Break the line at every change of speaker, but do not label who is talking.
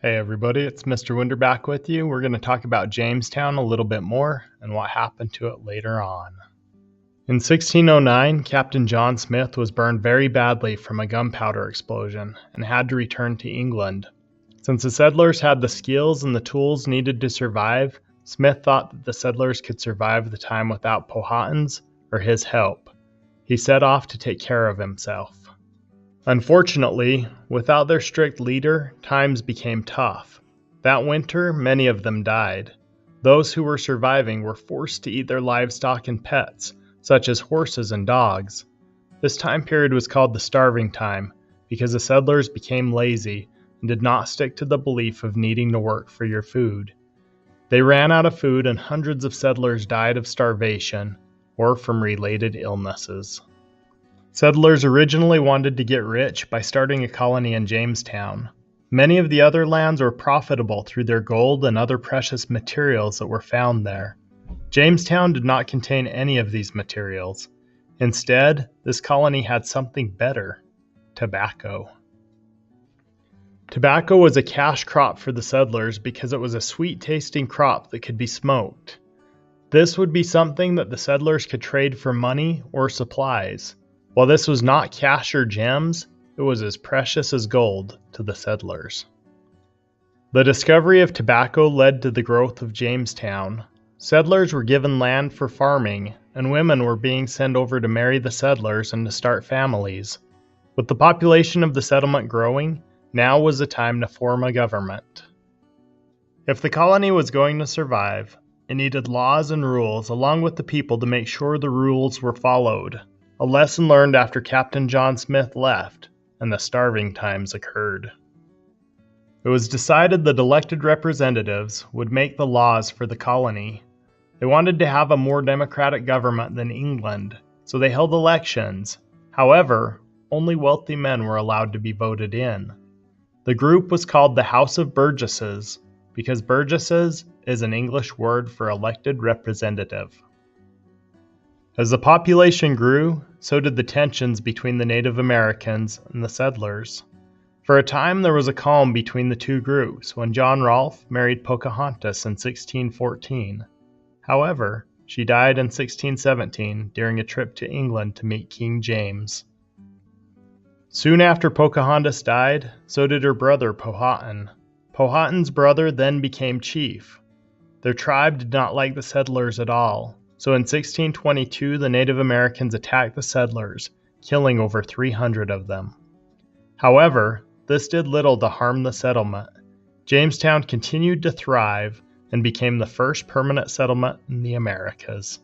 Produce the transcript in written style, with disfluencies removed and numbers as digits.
Hey everybody, it's Mr. Winder back with you. We're going to talk about Jamestown a little bit more and what happened to it later on. In 1609, Captain John Smith was burned very badly from a gunpowder explosion and had to return to England. Since the settlers had the skills and the tools needed to survive, Smith thought that the settlers could survive the time without Powhatan's or his help. He set off to take care of himself. Unfortunately, without their strict leader, times became tough. That winter, many of them died. Those who were surviving were forced to eat their livestock and pets, such as horses and dogs. This time period was called the starving time because the settlers became lazy and did not stick to the belief of needing to work for your food. They ran out of food and hundreds of settlers died of starvation or from related illnesses. Settlers originally wanted to get rich by starting a colony in Jamestown. Many of the other lands were profitable through their gold and other precious materials that were found there. Jamestown did not contain any of these materials. Instead, this colony had something better: tobacco. Tobacco was a cash crop for the settlers because it was a sweet-tasting crop that could be smoked. This would be something that the settlers could trade for money or supplies. While this was not cash or gems, it was as precious as gold to the settlers. The discovery of tobacco led to the growth of Jamestown. Settlers were given land for farming, and women were being sent over to marry the settlers and to start families. With the population of the settlement growing, now was the time to form a government. If the colony was going to survive, it needed laws and rules along with the people to make sure the rules were followed. A lesson learned after Captain John Smith left and the starving times occurred. It was decided that elected representatives would make the laws for the colony. They wanted to have a more democratic government than England, so they held elections. However, only wealthy men were allowed to be voted in. The group was called the House of Burgesses because burgesses is an English word for elected representative. As the population grew, so did the tensions between the Native Americans and the settlers. For a time there was a calm between the two groups when John Rolfe married Pocahontas in 1614. However, she died in 1617 during a trip to England to meet King James. Soon after Pocahontas died, so did her brother Powhatan. Powhatan's brother then became chief. Their tribe did not like the settlers at all. So in 1622, the Native Americans attacked the settlers, killing over 300 of them. However, this did little to harm the settlement. Jamestown continued to thrive and became the first permanent settlement in the Americas.